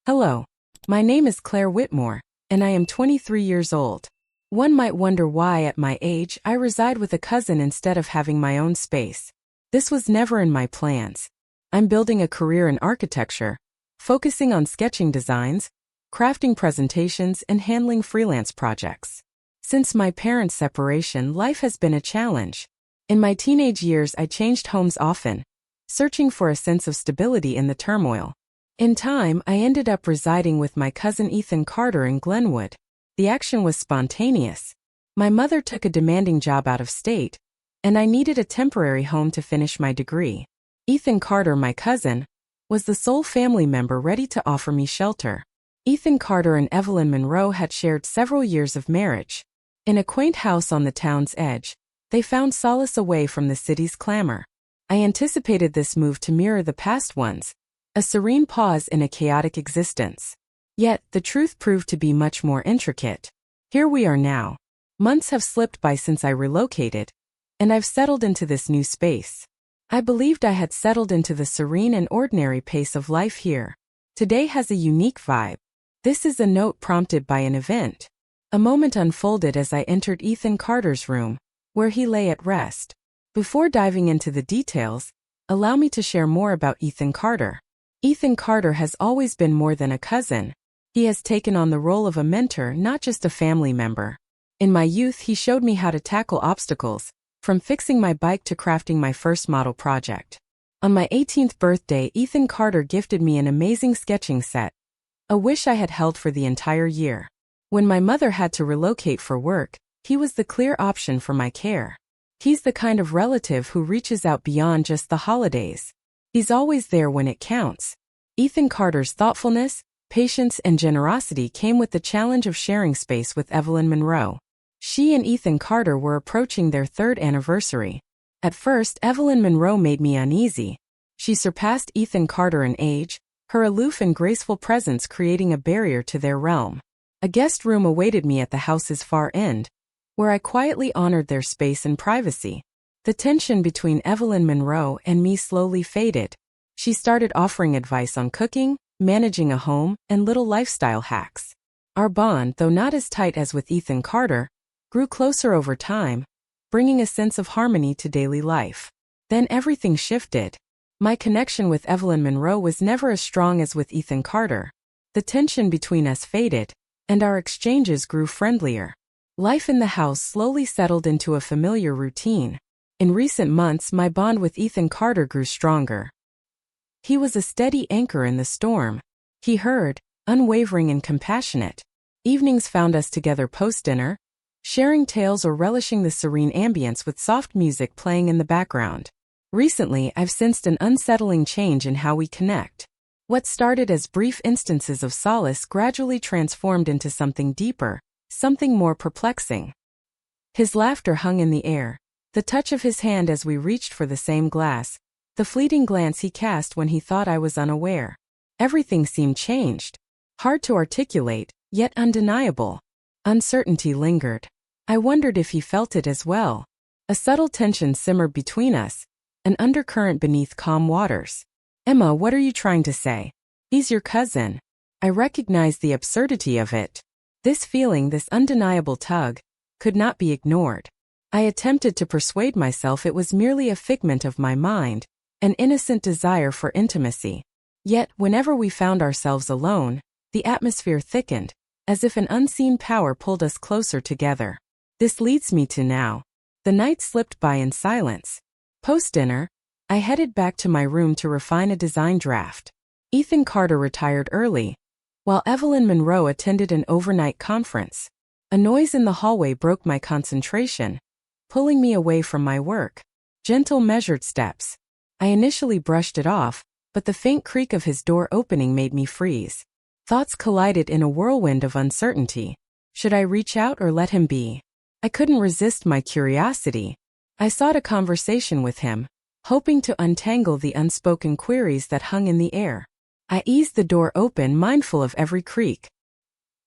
Hello. My name is Claire Whitmore, and I am 23 years old. One might wonder why at my age I reside with a cousin instead of having my own space. This was never in my plans. I'm building a career in architecture, focusing on sketching designs, crafting presentations, and handling freelance projects. Since my parents' separation, life has been a challenge. In my teenage years, I changed homes often, searching for a sense of stability in the turmoil. In time, I ended up residing with my cousin Ethan Carter in Glenwood. The action was spontaneous. My mother took a demanding job out of state, and I needed a temporary home to finish my degree. Ethan Carter, my cousin, was the sole family member ready to offer me shelter. Ethan Carter and Evelyn Monroe had shared several years of marriage. In a quaint house on the town's edge, they found solace away from the city's clamor. I anticipated this move to mirror the past ones, a serene pause in a chaotic existence. Yet, the truth proved to be much more intricate. Here we are now. Months have slipped by since I relocated, and I've settled into this new space. I believed I had settled into the serene and ordinary pace of life here. Today has a unique vibe. This is a note prompted by an event. A moment unfolded as I entered Ethan Carter's room, where he lay at rest. Before diving into the details, allow me to share more about Ethan Carter. Ethan Carter has always been more than a cousin. He has taken on the role of a mentor, not just a family member. In my youth, he showed me how to tackle obstacles, from fixing my bike to crafting my first model project. On my 18th birthday, Ethan Carter gifted me an amazing sketching set, a wish I had held for the entire year. When my mother had to relocate for work, he was the clear option for my care. He's the kind of relative who reaches out beyond just the holidays. He's always there when it counts. Ethan Carter's thoughtfulness, patience, and generosity came with the challenge of sharing space with Evelyn Monroe. She and Ethan Carter were approaching their third anniversary. At first, Evelyn Monroe made me uneasy. She surpassed Ethan Carter in age, her aloof and graceful presence creating a barrier to their realm. A guest room awaited me at the house's far end, where I quietly honored their space and privacy. The tension between Evelyn Monroe and me slowly faded. She started offering advice on cooking, managing a home, and little lifestyle hacks. Our bond, though not as tight as with Ethan Carter, grew closer over time, bringing a sense of harmony to daily life. Then everything shifted. My connection with Evelyn Monroe was never as strong as with Ethan Carter. The tension between us faded, and our exchanges grew friendlier. Life in the house slowly settled into a familiar routine. In recent months, my bond with Ethan Carter grew stronger. He was a steady anchor in the storm. He heard, unwavering and compassionate. Evenings found us together post-dinner, sharing tales or relishing the serene ambience with soft music playing in the background. Recently, I've sensed an unsettling change in how we connect. What started as brief instances of solace gradually transformed into something deeper, something more perplexing. His laughter hung in the air, the touch of his hand as we reached for the same glass, the fleeting glance he cast when he thought I was unaware. Everything seemed changed. Hard to articulate, yet undeniable. Uncertainty lingered. I wondered if he felt it as well. A subtle tension simmered between us, an undercurrent beneath calm waters. Emma, what are you trying to say? He's your cousin. I recognized the absurdity of it. This feeling, this undeniable tug, could not be ignored. I attempted to persuade myself it was merely a figment of my mind, an innocent desire for intimacy. Yet, whenever we found ourselves alone, the atmosphere thickened, as if an unseen power pulled us closer together. This leads me to now. The night slipped by in silence. Post-dinner, I headed back to my room to refine a design draft. Ethan Carter retired early, while Evelyn Monroe attended an overnight conference. A noise in the hallway broke my concentration, pulling me away from my work. Gentle, measured steps. I initially brushed it off, but the faint creak of his door opening made me freeze. Thoughts collided in a whirlwind of uncertainty. Should I reach out or let him be? I couldn't resist my curiosity. I sought a conversation with him, hoping to untangle the unspoken queries that hung in the air. I eased the door open, mindful of every creak.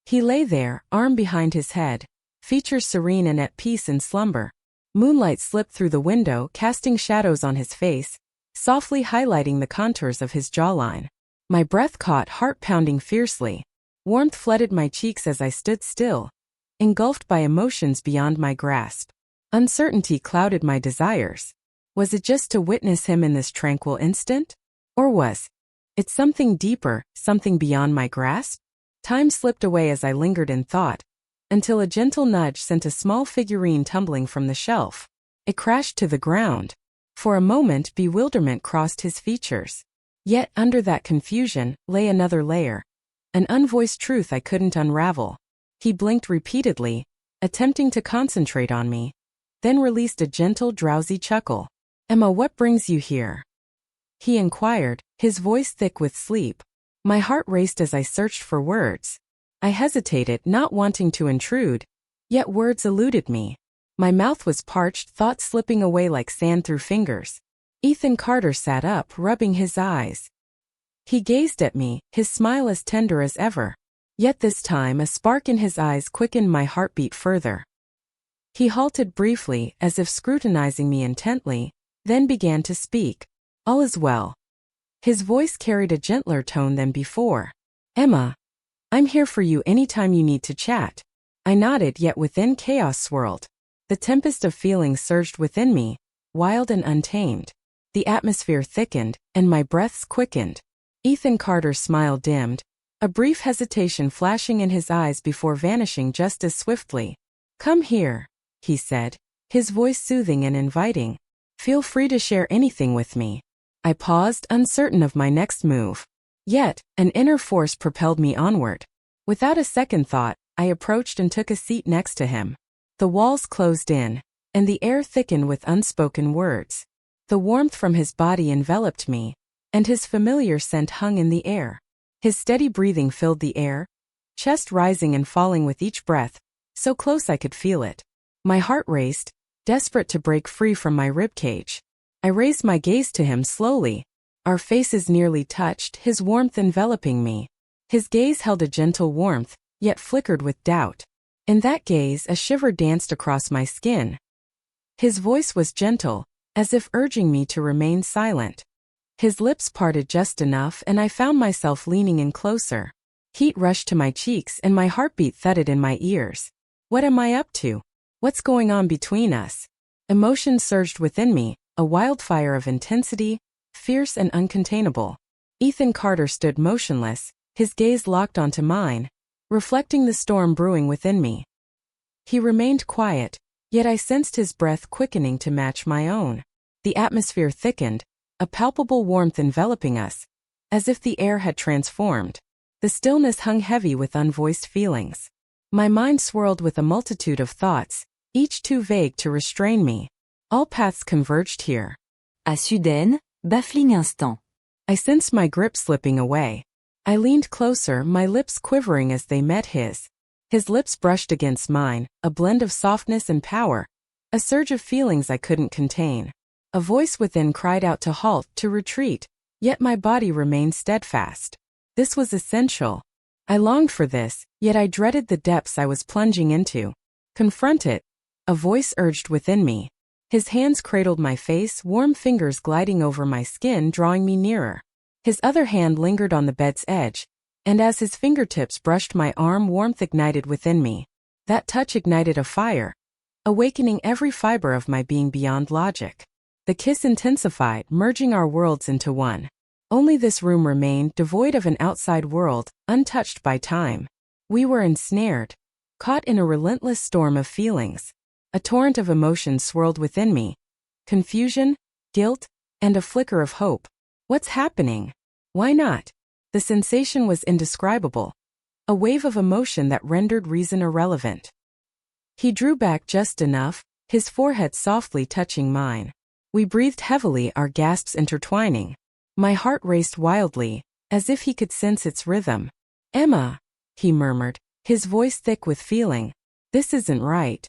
He lay there, arm behind his head, features serene and at peace in slumber. Moonlight slipped through the window, casting shadows on his face, softly highlighting the contours of his jawline. My breath caught, heart pounding fiercely. Warmth flooded my cheeks as I stood still, engulfed by emotions beyond my grasp. Uncertainty clouded my desires. Was it just to witness him in this tranquil instant? Or was it something deeper, something beyond my grasp? Time slipped away as I lingered in thought, until a gentle nudge sent a small figurine tumbling from the shelf. It crashed to the ground. For a moment, bewilderment crossed his features. Yet under that confusion lay another layer, an unvoiced truth I couldn't unravel. He blinked repeatedly, attempting to concentrate on me, then released a gentle, drowsy chuckle. "Emma, what brings you here?" he inquired, his voice thick with sleep. My heart raced as I searched for words. I hesitated, not wanting to intrude, yet words eluded me. My mouth was parched, thoughts slipping away like sand through fingers. Ethan Carter sat up, rubbing his eyes. He gazed at me, his smile as tender as ever. Yet this time a spark in his eyes quickened my heartbeat further. He halted briefly, as if scrutinizing me intently, then began to speak. "All is well." His voice carried a gentler tone than before. "Emma, I'm here for you anytime you need to chat." I nodded, yet within chaos swirled. The tempest of feelings surged within me, wild and untamed. The atmosphere thickened, and my breaths quickened. Ethan Carter's smile dimmed, a brief hesitation flashing in his eyes before vanishing just as swiftly. "Come here," he said, his voice soothing and inviting. "Feel free to share anything with me." I paused, uncertain of my next move. Yet, an inner force propelled me onward. Without a second thought, I approached and took a seat next to him. The walls closed in, and the air thickened with unspoken words. The warmth from his body enveloped me, and his familiar scent hung in the air. His steady breathing filled the air, chest rising and falling with each breath, so close I could feel it. My heart raced, desperate to break free from my ribcage. I raised my gaze to him slowly. Our faces nearly touched, his warmth enveloping me. His gaze held a gentle warmth, yet flickered with doubt. In that gaze, a shiver danced across my skin. His voice was gentle, as if urging me to remain silent. His lips parted just enough, and I found myself leaning in closer. Heat rushed to my cheeks, and my heartbeat thudded in my ears. What am I up to? What's going on between us? Emotion surged within me, a wildfire of intensity, fierce and uncontainable. Ethan Carter stood motionless, his gaze locked onto mine, reflecting the storm brewing within me. He remained quiet, yet I sensed his breath quickening to match my own. The atmosphere thickened, a palpable warmth enveloping us, as if the air had transformed. The stillness hung heavy with unvoiced feelings. My mind swirled with a multitude of thoughts, each too vague to restrain me. All paths converged here. À Soudaine, baffling instant. I sensed my grip slipping away. I leaned closer, my lips quivering as they met his. His lips brushed against mine, a blend of softness and power, a surge of feelings I couldn't contain. A voice within cried out to halt, to retreat, yet my body remained steadfast. This was essential. I longed for this, yet I dreaded the depths I was plunging into. "Confront it," a voice urged within me. His hands cradled my face, warm fingers gliding over my skin, drawing me nearer. His other hand lingered on the bed's edge, and as his fingertips brushed my arm, warmth ignited within me. That touch ignited a fire, awakening every fiber of my being beyond logic. The kiss intensified, merging our worlds into one. Only this room remained, devoid of an outside world, untouched by time. We were ensnared, caught in a relentless storm of feelings. A torrent of emotions swirled within me. Confusion, guilt, and a flicker of hope. What's happening? Why not? The sensation was indescribable. A wave of emotion that rendered reason irrelevant. He drew back just enough, his forehead softly touching mine. We breathed heavily, our gasps intertwining. My heart raced wildly, as if he could sense its rhythm. "Emma," he murmured, his voice thick with feeling. "This isn't right."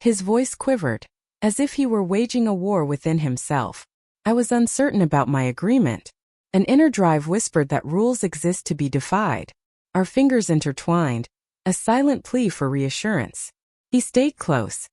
His voice quivered, as if he were waging a war within himself. I was uncertain about my agreement. An inner drive whispered that rules exist to be defied. Our fingers intertwined, a silent plea for reassurance. He stayed close.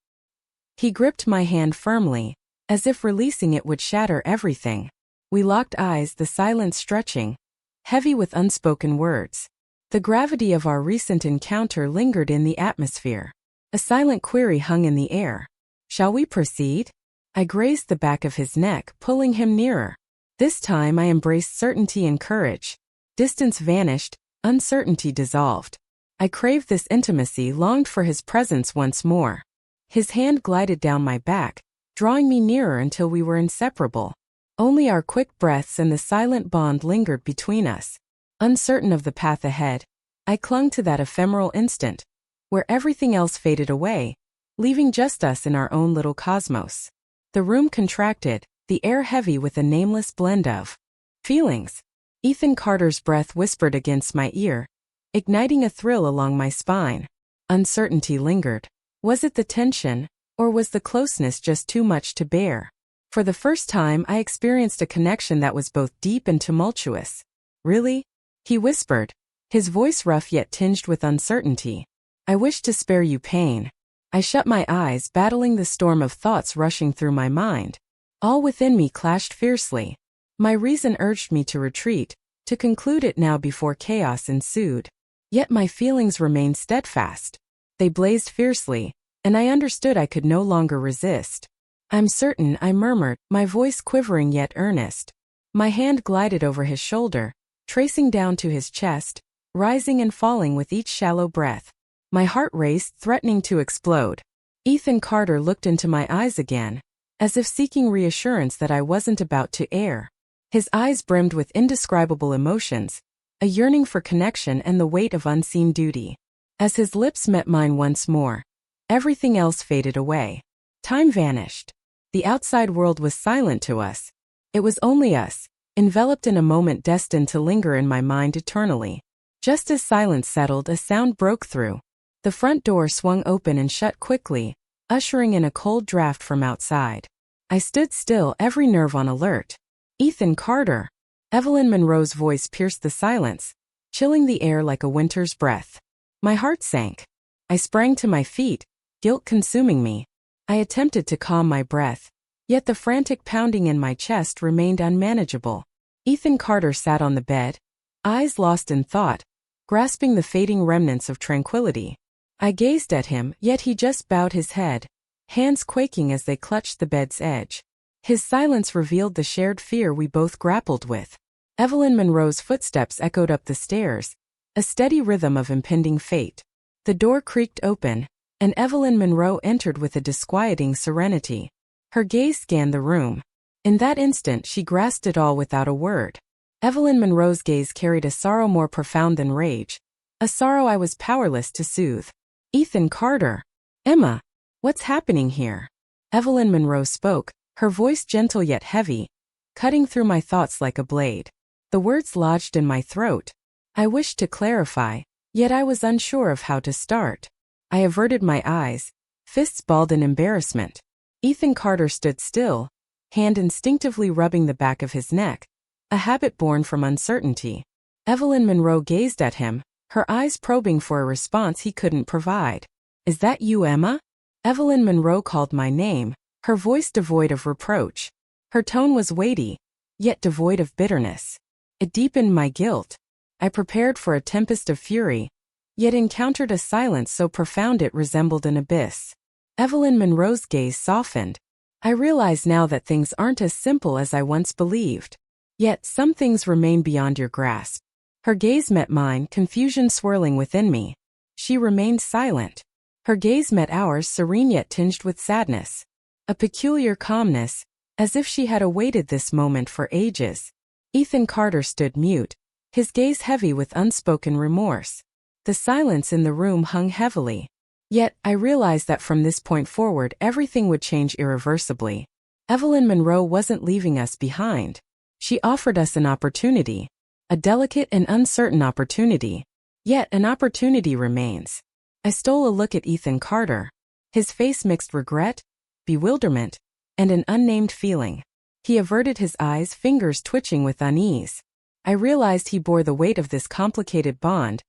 He gripped my hand firmly, as if releasing it would shatter everything. We locked eyes, the silence stretching, heavy with unspoken words. The gravity of our recent encounter lingered in the atmosphere. A silent query hung in the air. Shall we proceed? I grazed the back of his neck, pulling him nearer. This time I embraced certainty and courage. Distance vanished, uncertainty dissolved. I craved this intimacy, longed for his presence once more. His hand glided down my back, drawing me nearer until we were inseparable. Only our quick breaths and the silent bond lingered between us. Uncertain of the path ahead, I clung to that ephemeral instant, where everything else faded away, leaving just us in our own little cosmos. The room contracted, the air heavy with a nameless blend of feelings. Ethan Carter's breath whispered against my ear, igniting a thrill along my spine. Uncertainty lingered. Was it the tension, or was the closeness just too much to bear? For the first time, I experienced a connection that was both deep and tumultuous. Really? He whispered, his voice rough yet tinged with uncertainty. I wish to spare you pain. I shut my eyes, battling the storm of thoughts rushing through my mind. All within me clashed fiercely. My reason urged me to retreat, to conclude it now before chaos ensued. Yet my feelings remained steadfast. They blazed fiercely, and I understood I could no longer resist. I'm certain, I murmured, my voice quivering yet earnest. My hand glided over his shoulder, tracing down to his chest, rising and falling with each shallow breath. My heart raced, threatening to explode. Ethan Carter looked into my eyes again, as if seeking reassurance that I wasn't about to err. His eyes brimmed with indescribable emotions, a yearning for connection and the weight of unseen duty. As his lips met mine once more, everything else faded away. Time vanished. The outside world was silent to us. It was only us, enveloped in a moment destined to linger in my mind eternally. Just as silence settled, a sound broke through. The front door swung open and shut quickly, ushering in a cold draft from outside. I stood still, every nerve on alert. Ethan Carter. Evelyn Monroe's voice pierced the silence, chilling the air like a winter's breath. My heart sank. I sprang to my feet, guilt consuming me. I attempted to calm my breath, yet the frantic pounding in my chest remained unmanageable. Ethan Carter sat on the bed, eyes lost in thought, grasping the fading remnants of tranquility. I gazed at him, yet he just bowed his head, hands quaking as they clutched the bed's edge. His silence revealed the shared fear we both grappled with. Evelyn Monroe's footsteps echoed up the stairs, a steady rhythm of impending fate. The door creaked open, and Evelyn Monroe entered with a disquieting serenity. Her gaze scanned the room. In that instant she grasped it all without a word. Evelyn Monroe's gaze carried a sorrow more profound than rage, a sorrow I was powerless to soothe. Ethan Carter. Emma. What's happening here? Evelyn Monroe spoke, her voice gentle yet heavy, cutting through my thoughts like a blade. The words lodged in my throat. I wished to clarify, yet I was unsure of how to start. I averted my eyes, fists balled in embarrassment. Ethan Carter stood still, hand instinctively rubbing the back of his neck, a habit born from uncertainty. Evelyn Monroe gazed at him, her eyes probing for a response he couldn't provide. Is that you, Emma? Evelyn Monroe called my name, her voice devoid of reproach. Her tone was weighty, yet devoid of bitterness. It deepened my guilt. I prepared for a tempest of fury, yet encountered a silence so profound it resembled an abyss. Evelyn Monroe's gaze softened. I realize now that things aren't as simple as I once believed. Yet some things remain beyond your grasp. Her gaze met mine, confusion swirling within me. She remained silent. Her gaze met ours, serene yet tinged with sadness. A peculiar calmness, as if she had awaited this moment for ages. Ethan Carter stood mute, his gaze heavy with unspoken remorse. The silence in the room hung heavily. Yet, I realized that from this point forward everything would change irreversibly. Evelyn Monroe wasn't leaving us behind. She offered us an opportunity. A delicate and uncertain opportunity. Yet an opportunity remains. I stole a look at Ethan Carter. His face mixed regret, bewilderment, and an unnamed feeling. He averted his eyes, fingers twitching with unease. I realized he bore the weight of this complicated bond,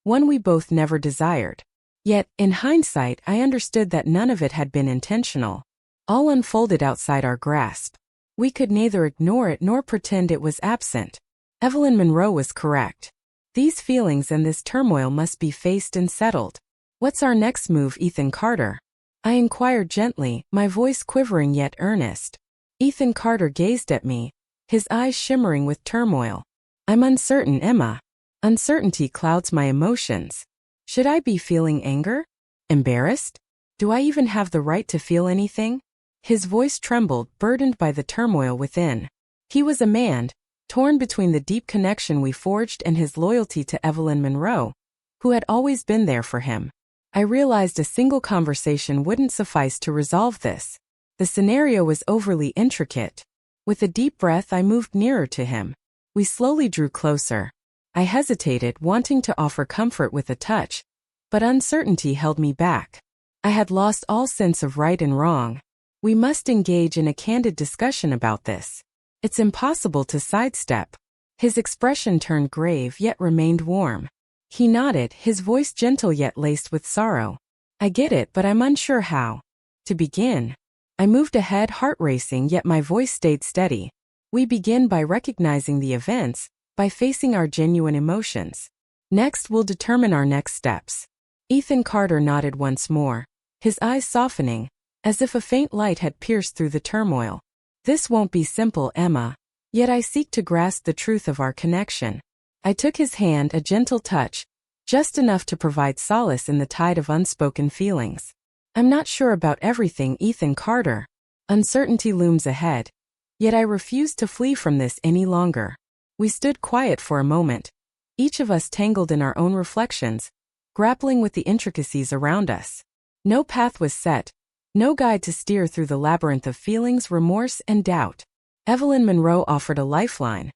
one we both never desired. Yet, in hindsight, I understood that none of it had been intentional. All unfolded outside our grasp. We could neither ignore it nor pretend it was absent. Evelyn Monroe was correct. These feelings and this turmoil must be faced and settled. What's our next move, Ethan Carter? I inquired gently, my voice quivering yet earnest. Ethan Carter gazed at me, his eyes shimmering with turmoil. I'm uncertain, Emma. Uncertainty clouds my emotions. Should I be feeling anger? Embarrassed? Do I even have the right to feel anything? His voice trembled, burdened by the turmoil within. He was a man, torn between the deep connection we forged and his loyalty to Evelyn Monroe, who had always been there for him. I realized a single conversation wouldn't suffice to resolve this. The scenario was overly intricate. With a deep breath, I moved nearer to him. We slowly drew closer. I hesitated, wanting to offer comfort with a touch, but uncertainty held me back. I had lost all sense of right and wrong. We must engage in a candid discussion about this. It's impossible to sidestep. His expression turned grave yet remained warm. He nodded, his voice gentle yet laced with sorrow. I get it, but I'm unsure how. To begin. I moved ahead, heart racing, yet my voice stayed steady. We begin by recognizing the events, by facing our genuine emotions. Next, we'll determine our next steps. Ethan Carter nodded once more, his eyes softening, as if a faint light had pierced through the turmoil. This won't be simple, Emma. Yet I seek to grasp the truth of our connection. I took his hand, a gentle touch, just enough to provide solace in the tide of unspoken feelings. I'm not sure about everything, Ethan Carter. Uncertainty looms ahead. Yet I refuse to flee from this any longer. We stood quiet for a moment, each of us tangled in our own reflections, grappling with the intricacies around us. No path was set, no guide to steer through the labyrinth of feelings, remorse, and doubt. Evelyn Monroe offered a lifeline.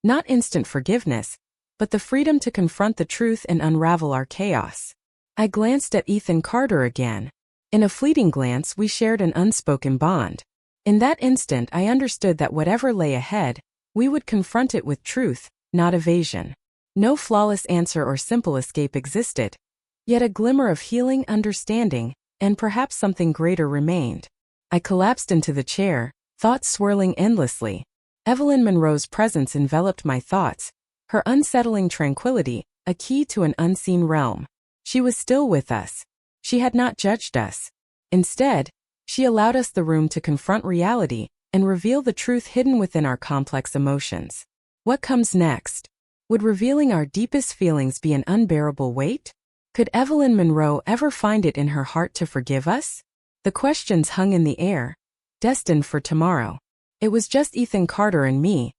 Not instant forgiveness, but the freedom to confront the truth and unravel our chaos. I glanced at Ethan Carter again. In a fleeting glance, we shared an unspoken bond. In that instant, I understood that whatever lay ahead, we would confront it with truth, not evasion. No flawless answer or simple escape existed. Yet a glimmer of healing, understanding, and perhaps something greater remained. I collapsed into the chair, thoughts swirling endlessly. Evelyn Monroe's presence enveloped my thoughts, her unsettling tranquility, a key to an unseen realm. She was still with us. She had not judged us. Instead, she allowed us the room to confront reality and reveal the truth hidden within our complex emotions. What comes next? Would revealing our deepest feelings be an unbearable weight? Could Evelyn Monroe ever find it in her heart to forgive us? The questions hung in the air, destined for tomorrow. It was just Ethan Carter and me,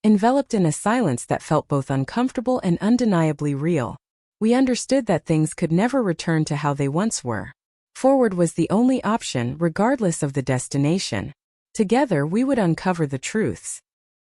enveloped in a silence that felt both uncomfortable and undeniably real. We understood that things could never return to how they once were. Forward was the only option, regardless of the destination. Together we would uncover the truths.